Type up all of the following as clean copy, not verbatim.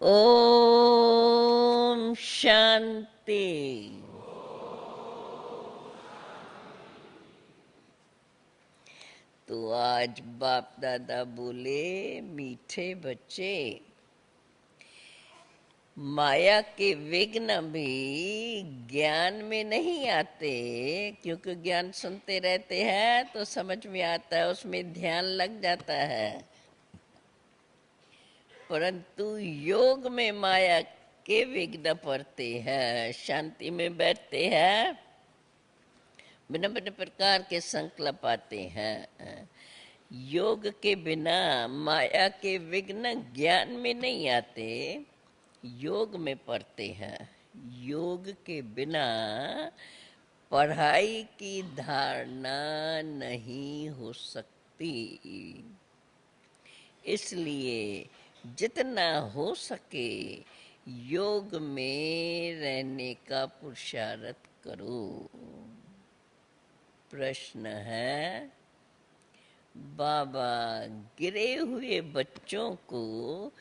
ओम शांति। तो आज बाप दादा बोले, मीठे बच्चे, माया के विघ्न भी ज्ञान में नहीं आते, क्योंकि ज्ञान सुनते रहते हैं तो समझ में आता है, उसमें ध्यान लग जाता है। परंतु योग में माया के विघ्न पड़ते हैं। शांति में बैठते हैं, भिन्न भिन्न प्रकार के संकल्प आते हैं। योग के बिना माया के विघ्न ज्ञान में नहीं आते, योग में पड़ते हैं। योग के बिना पढ़ाई की धारणा नहीं हो सकती। इसलिए जितना हो सके योग में रहने का पुरुषार्थ करो। प्रश्न है, बाबा गिरे हुए बच्चों को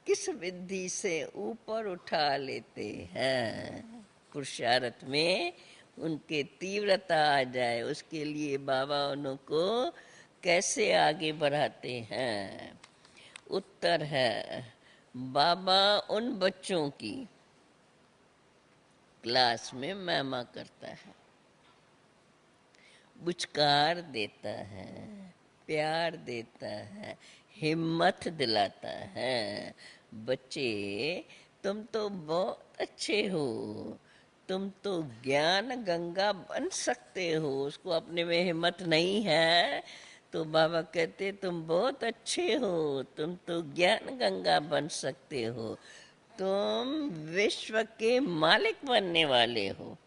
किस विधि से ऊपर उठा लेते हैं? पुरुषार्थ में उनके तीव्रता आ जाए, उसके लिए बाबा उनको कैसे आगे बढ़ाते हैं? उत्तर है, बाबा उन बच्चों की क्लास में महिमा करता है, बुझकार देता है, प्यार देता है, हिम्मत दिलाता है। बच्चे, तुम तो बहुत अच्छे हो, तुम तो ज्ञान गंगा बन सकते हो। उसको अपने में हिम्मत नहीं है तो बाबा कहते तुम बहुत अच्छे हो, तुम तो ज्ञान गंगा बन सकते हो, तुम विश्व के मालिक बनने वाले हो।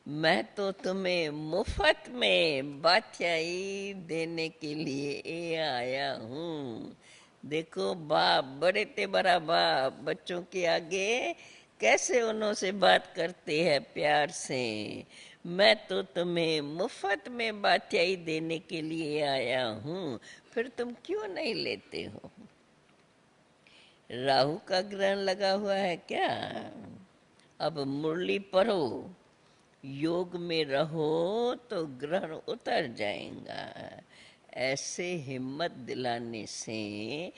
मैं तो तुम्हें मुफ्त में बादशाही देने के लिए आया हूँ। देखो बाप, बड़े ते बड़ा बाप बच्चों के आगे कैसे उन्हों से बात करते हैं प्यार से। मैं तो तुम्हें मुफ्त में बादशाही देने के लिए आया हूँ, फिर तुम क्यों नहीं लेते हो? राहु का ग्रहण लगा हुआ है क्या? अब मुरली पढ़ो, योग में रहो तो ग्रहण उतर जाएगा। ऐसे हिम्मत दिलाने से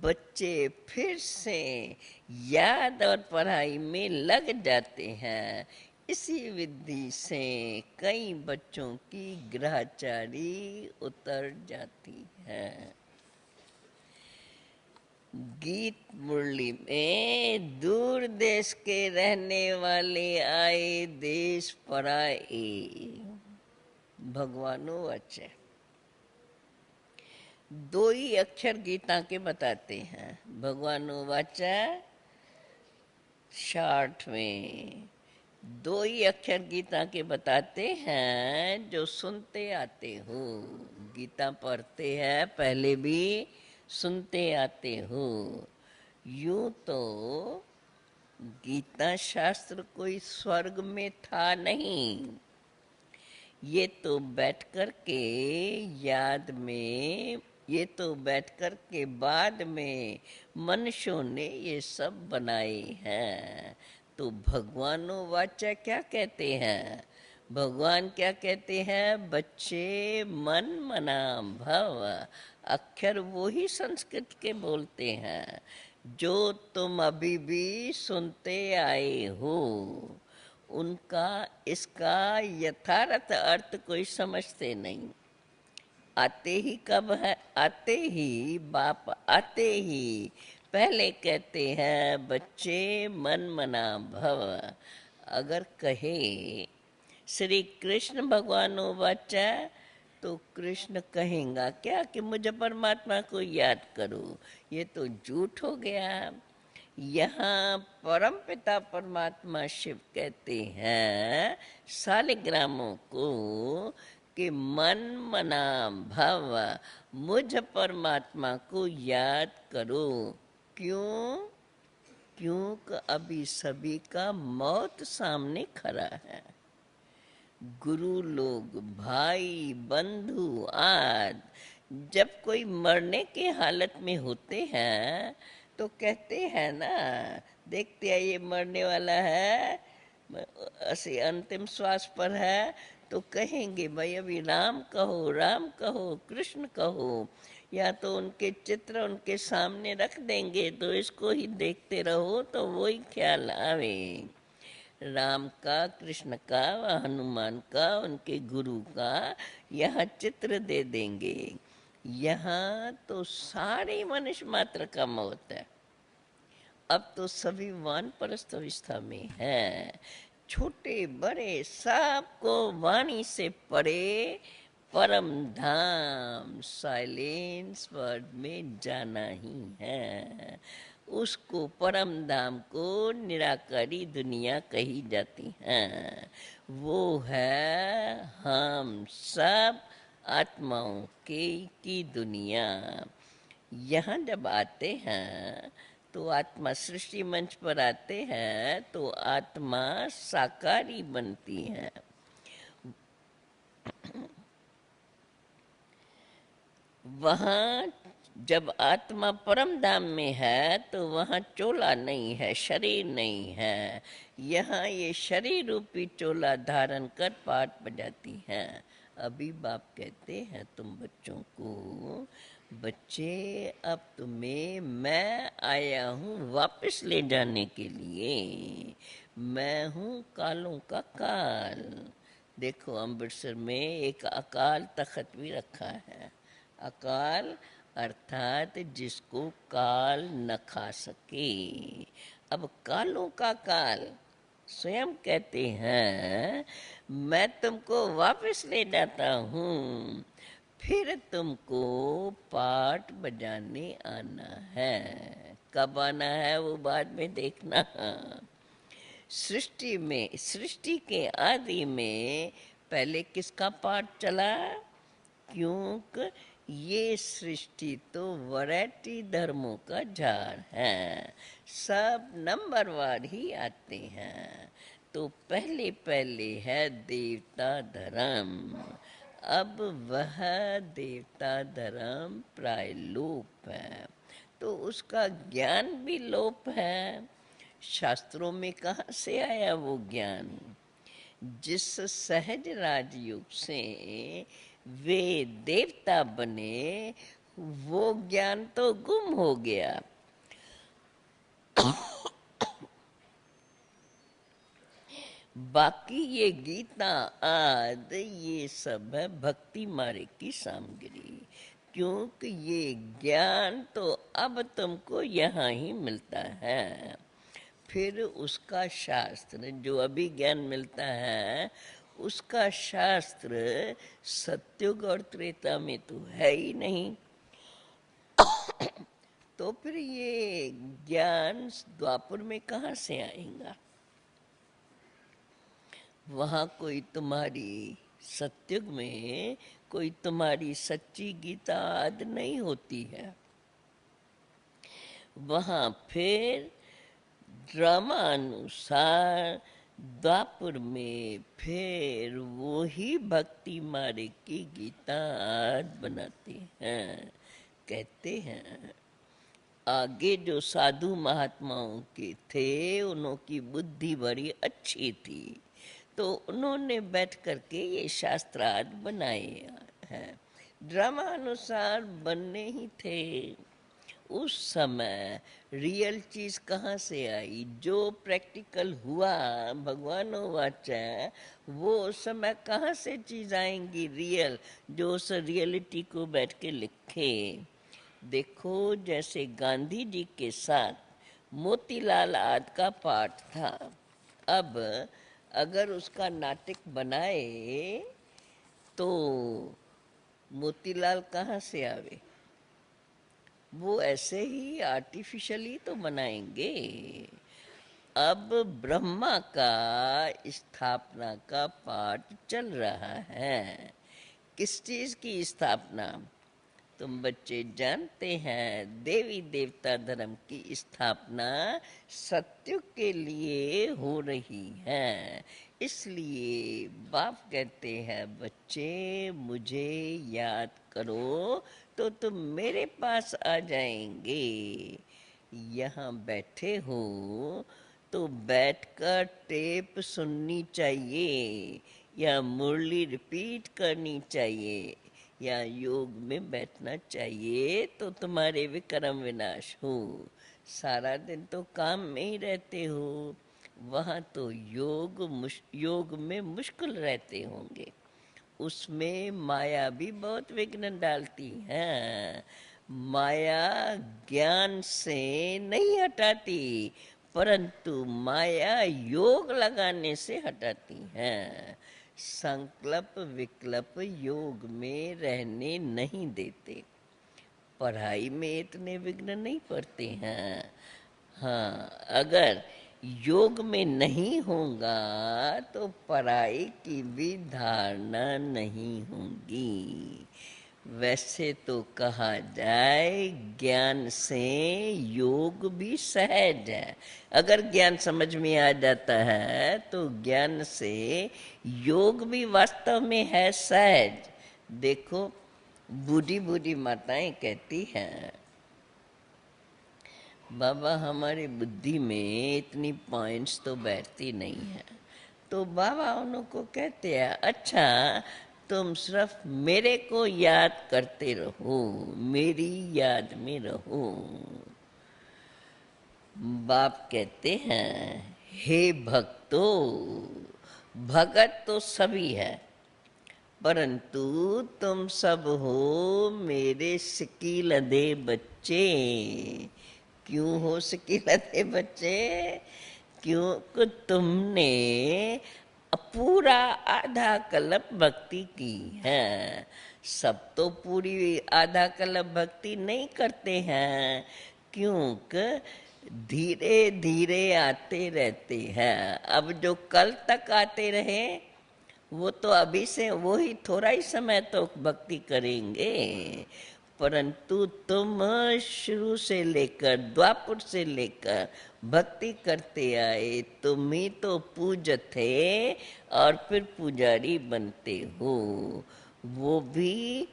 बच्चे फिर से याद और पढ़ाई में लग जाते हैं। इसी विधि से कई बच्चों की ग्रहचारी उतर जाती है। गीत मुरली में दूर देश के रहने वाले आए, देश पराए। भगवानो वचन दो ही अक्षर गीता के बताते हैं। भगवानो वाचा शॉर्ट में दो ही अक्षर गीता के बताते हैं, जो सुनते आते हो। गीता पढ़ते हैं, पहले भी सुनते आते हो। यूं तो गीता शास्त्र कोई स्वर्ग में था नहीं, ये तो बैठ कर के याद में, ये तो बैठ कर के बाद में मनुष्यों ने ये सब बनाए हैं। तो भगवानो वाचा क्या कहते हैं? भगवान क्या कहते हैं? बच्चे मन मना भव, अक्षर वो ही संस्कृत के बोलते हैं जो तुम अभी भी सुनते आए हो। उनका इसका यथार्थ अर्थ कोई समझते नहीं। आते ही कब है? आते ही बाप आते ही पहले कहते हैं बच्चे मन मना भव। अगर कहे श्री कृष्ण भगवानो वाचा, तो कृष्ण कहेगा क्या कि मुझे परमात्मा को याद करो? ये तो झूठ हो गया। यहाँ परम पिता परमात्मा शिव कहते हैं शालिग्रामों को कि मन मना भव, मुझ परमात्मा को याद करो। क्यों? क्योंकि अभी सभी का मौत सामने खड़ा है। गुरु लोग, भाई बंधु आदि जब कोई मरने के हालत में होते हैं तो कहते हैं ना, देखते हैं ये मरने वाला है, ऐसे अंतिम श्वास पर है, तो कहेंगे भाई अभी राम कहो, राम कहो, कृष्ण कहो, या तो उनके चित्र उनके सामने रख देंगे तो इसको ही देखते रहो तो वही ख्याल आवे, राम का, कृष्ण का, हनुमान का, उनके गुरु का यहाँ चित्र दे देंगे। यहाँ तो सारे मनुष्य मात्र का मौत है। अब तो सभी वानप्रस्थ अवस्था में है, छोटे बड़े सबको वाणी से परे परम धाम साइलेंस वर्ड में जाना ही है। उसको परम धाम को निराकारी दुनिया कही जाती है। वो है हम सब आत्माओं की दुनिया। यहाँ जब आते हैं तो आत्मा सृष्टि मंच पर आते हैं तो आत्मा साकारी बनती है। वहाँ जब आत्मा परम धाम में है तो वहाँ चोला नहीं है, शरीर नहीं है। यहाँ ये शरीर रूपी चोला धारण कर पाठ बजाती हैं। अभी बाप कहते हैं तुम बच्चों को, बच्चे अब तुम्हें मैं आया हूँ वापस ले जाने के लिए। मैं हूँ कालों का काल। देखो अमृतसर में एक अकाल तख्त भी रखा है। अकाल अर्थात जिसको काल न खा सके। अब कालों का काल स्वयं कहते हैं मैं तुमको वापस ले जाता हूँ, फिर तुमको पाठ बजाने आना है। कब आना है वो बाद में देखना। सृष्टि में, सृष्टि के आदि में पहले किसका पाठ चला? क्योंकि ये सृष्टि तो वैरायटी धर्मों का झाड़ है, सब नंबरवार ही आते हैं। तो पहले पहले है देवता धर्म। अब वह देवता धर्म प्राय लोप है, तो उसका ज्ञान भी लोप है। शास्त्रों में कहाँ से आया वो ज्ञान? जिस सहज राजयोग से वे देवता बने वो ज्ञान तो गुम हो गया। बाकी ये गीता आदि ये सब है भक्ति मार्ग की सामग्री। क्योंकि ये ज्ञान तो अब तुमको यहाँ ही मिलता है। फिर उसका शास्त्र जो अभी ज्ञान मिलता है उसका शास्त्र सत्युग और त्रेता में तो है ही नहीं। तो फिर ये ज्ञान द्वापर में कहाँ से आएगा? वहाँ कोई तुम्हारी सत्युग में कोई तुम्हारी सच्ची गीता आदि नहीं होती है। वहाँ फिर ड्रामा अनुसार द्वापर में फिर वो ही भक्ति मार्ग की गीता आदि बनाते हैं। कहते हैं आगे जो साधु महात्माओं के थे उनकी बुद्धि बड़ी अच्छी थी, तो उन्होंने बैठ करके ये शास्त्रार्थ बनाए हैं। ड्रामा अनुसार बनने ही थे। उस समय रियल चीज कहाँ से आई? जो प्रैक्टिकल हुआ भगवान वाचा, वो उस समय कहाँ से चीज आएंगी रियल, जो उस रियलिटी को बैठ के लिखे। देखो जैसे गांधी जी के साथ मोतीलाल आदि का पाठ था, अब अगर उसका नाटक बनाए तो मोतीलाल कहाँ से आवे? वो ऐसे ही आर्टिफिशियली तो बनाएंगे। अब ब्रह्मा का स्थापना का पाठ चल रहा है। किस चीज की स्थापना? तुम बच्चे जानते हैं देवी देवता धर्म की स्थापना सत्युग के लिए हो रही है। इसलिए बाप कहते हैं बच्चे मुझे याद करो तो तुम मेरे पास आ जाएंगे। यहाँ बैठे हो तो बैठकर टेप सुननी चाहिए या मुरली रिपीट करनी चाहिए या योग में बैठना चाहिए तो तुम्हारे विक्रम विनाश हो। सारा दिन तो काम में ही रहते हो, वहाँ तो योग में मुश्किल रहते होंगे। उसमें माया भी बहुत विघ्न डालती है। माया ज्ञान से नहीं हटाती, परंतु माया योग लगाने से हटाती है। संकल्प विकल्प योग में रहने नहीं देते। पढ़ाई में इतने विघ्न नहीं पड़ते हैं। हाँ, अगर योग में नहीं होगा तो पढ़ाई की भी धारणा नहीं होगी। वैसे तो कहा जाए ज्ञान से योग भी सहज है। अगर ज्ञान समझ में आ जाता है तो ज्ञान से योग भी वास्तव में है सहज। देखो, बूढ़ी बूढ़ी माताएं कहती हैं, बाबा हमारी बुद्धि में इतनी पॉइंट्स तो बैठती नहीं है। तो बाबा उनको कहते हैं, अच्छा तुम सिर्फ मेरे को याद करते रहो, मेरी याद में रहो। बाप कहते हैं, हे भक्तो, भगत तो सभी है, परंतु तुम सब हो मेरे सिकीलधे बच्चे। क्यों हो सिकीलधे बच्चे? क्योंकि तुमने पूरा आधा कल्प भक्ति की है। सब तो पूरी आधा कल्प भक्ति नहीं करते हैं, क्योंकि धीरे धीरे आते रहते हैं। अब जो कल तक आते रहे वो तो अभी से वो ही थोड़ा ही समय तो भक्ति करेंगे, परंतु तुम शुरू से लेकर द्वापर से लेकर भक्ति करते आए, तुम ही तो पूज्य थे और फिर पुजारी बनते हो। वो भी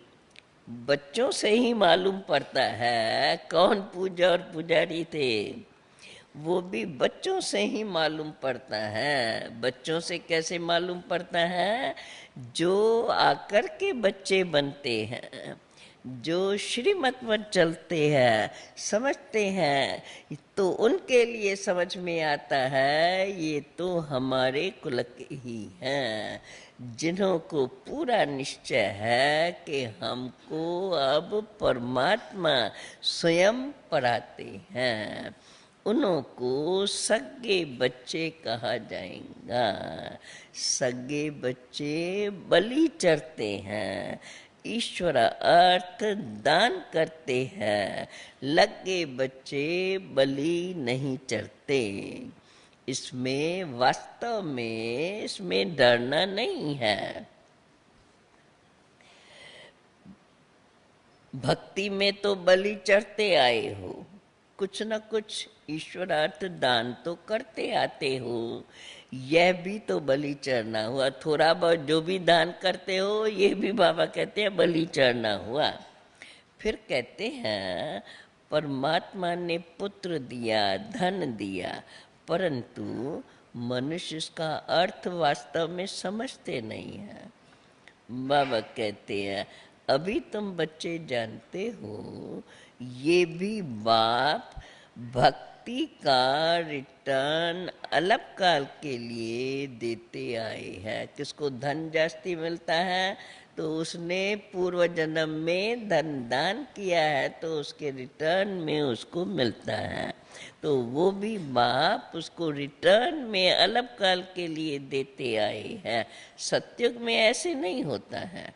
बच्चों से ही मालूम पड़ता है कौन पूजा और पुजारी थे। वो भी बच्चों से ही मालूम पड़ता है। बच्चों से कैसे मालूम पड़ता है? जो आकर के बच्चे बनते हैं, जो श्रीमत पर चलते हैं, समझते हैं, तो उनके लिए समझ में आता है ये तो हमारे कुल के ही हैं, जिन्हों को पूरा निश्चय है कि हमको अब परमात्मा स्वयं पढ़ाते हैं। उन्हों को सगे बच्चे कहा जाएगा। सगे बच्चे बलि चढ़ते हैं, ईश्वर अर्थ दान करते हैं, लगे बच्चे बलि नहीं चढ़ते। इसमें वास्तव में इसमें डरना नहीं है। भक्ति में तो बलि चढ़ते आए हो, कुछ न कुछ ईश्वरार्थ दान तो करते आते हो। यह भी तो बलि चढ़ना हुआ। थोड़ा बहुत जो भी दान करते हो ये भी बाबा कहते हैं बलि चढ़ना हुआ। फिर कहते हैं परमात्मा ने पुत्र दिया, धन दिया, परंतु मनुष्य इसका अर्थ वास्तव में समझते नहीं है। बाबा कहते हैं अभी तुम बच्चे जानते हो, ये भी बाप भक्ति का रिटर्न अल्पकाल के लिए देते आए हैं। किसको धन जास्ती मिलता है तो उसने पूर्व जन्म में धन दान किया है तो उसके रिटर्न में उसको मिलता है, तो वो भी बाप उसको रिटर्न में अल्पकाल के लिए देते आए हैं। सत्युग में ऐसे नहीं होता है।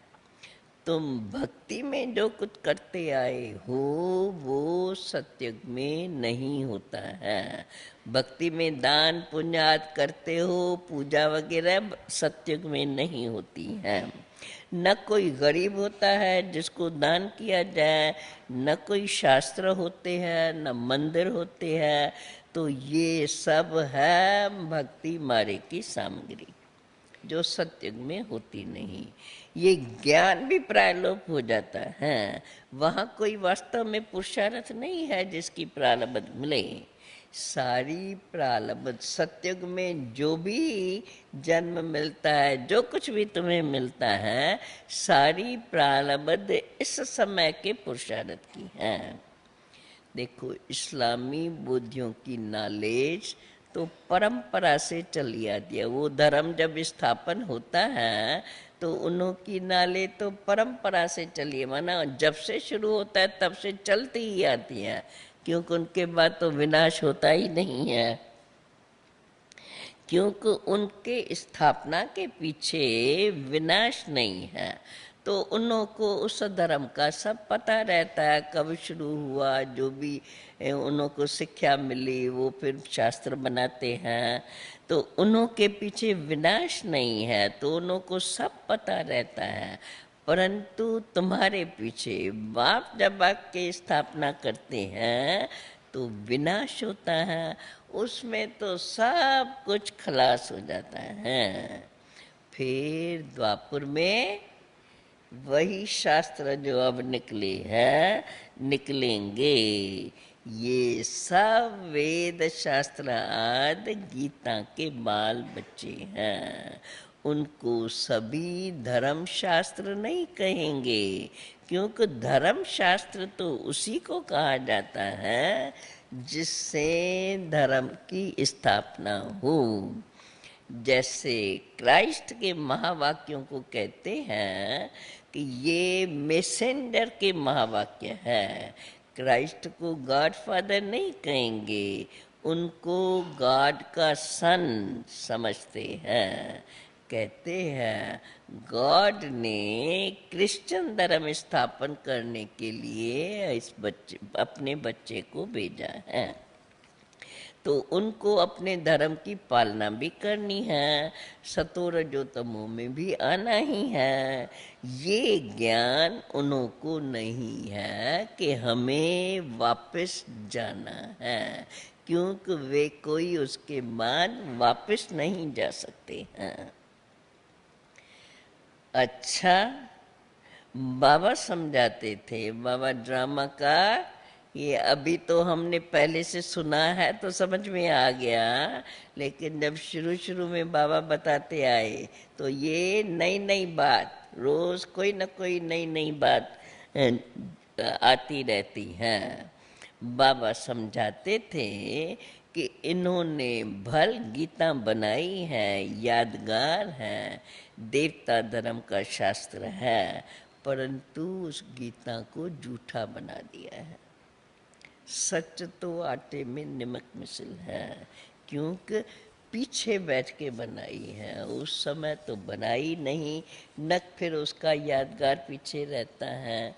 तुम भक्ति में जो कुछ करते आए हो वो सत्युग में नहीं होता है। भक्ति में दान पुण्य आदि करते हो, पूजा वगैरह सत्युग में नहीं होती है। न कोई गरीब होता है जिसको दान किया जाए, न कोई शास्त्र होते हैं, न मंदिर होते हैं। तो ये सब है भक्ति मारे की सामग्री जो सत्युग में होती नहीं। ये ज्ञान भी प्रायलोप हो जाता है। वहाँ कोई वास्तव में पुरुषार्थ नहीं है जिसकी प्रारब्ध मिले। सारी प्रारब्ध सतयुग में जो भी जन्म मिलता है, जो कुछ भी तुम्हें मिलता है, सारी प्रारब्ध इस समय के पुरुषार्थ की है। देखो, इस्लामी बुद्धियों की नॉलेज तो परंपरा से चली आती है। वो धर्म जब स्थापन होता है तो उनकी नॉलेज तो परंपरा से चली है, माना जब से शुरू होता है तब से चलती ही आती है, क्योंकि उनके बाद तो विनाश होता ही नहीं है। क्योंकि उनके स्थापना के पीछे विनाश नहीं है, तो उनको उस धर्म का सब पता रहता है, कब शुरू हुआ, जो भी उनको शिक्षा मिली वो फिर शास्त्र बनाते हैं, तो उनके पीछे विनाश नहीं है, तो उनको सब पता रहता है। परंतु तुम्हारे पीछे बाप जब आपके स्थापना करते हैं तो विनाश होता है, उसमें तो सब कुछ खलास हो जाता है। फिर द्वापर में वही शास्त्र जो अब निकले हैं, निकलेंगे। ये सब वेद शास्त्र आदि गीता के बाल बच्चे हैं। उनको सभी धर्म शास्त्र नहीं कहेंगे, क्योंकि धर्म शास्त्र तो उसी को कहा जाता है जिससे धर्म की स्थापना हो। जैसे क्राइस्ट के महावाक्यों को कहते हैं कि ये मैसेंजर के महावाक्य है। क्राइस्ट को गॉड फादर नहीं कहेंगे, उनको गॉड का सन समझते हैं। कहते हैं गॉड ने क्रिश्चियन धर्म स्थापन करने के लिए अपने बच्चे को भेजा है, तो उनको अपने धर्म की पालना भी करनी है, सतो रजो तमो में भी आना ही है। ये ज्ञान उनको नहीं है कि हमें वापस जाना है, क्योंकि वे कोई उसके बाद वापस नहीं जा सकते हैं। अच्छा, बाबा समझाते थे, बाबा ड्रामा का ये अभी तो हमने पहले से सुना है तो समझ में आ गया, लेकिन जब शुरू शुरू में बाबा बताते आए तो ये नई नई बात, रोज कोई न कोई नई नई बात आती रहती है। बाबा समझाते थे कि इन्होंने भल गीता बनाई है, यादगार है, देवता धर्म का शास्त्र है, परंतु उस गीता को झूठा बना दिया है। सच तो आटे में नमक मिसल है, क्योंकि पीछे बैठ के बनाई है, उस समय तो बनाई नहीं, न फिर उसका यादगार पीछे रहता है।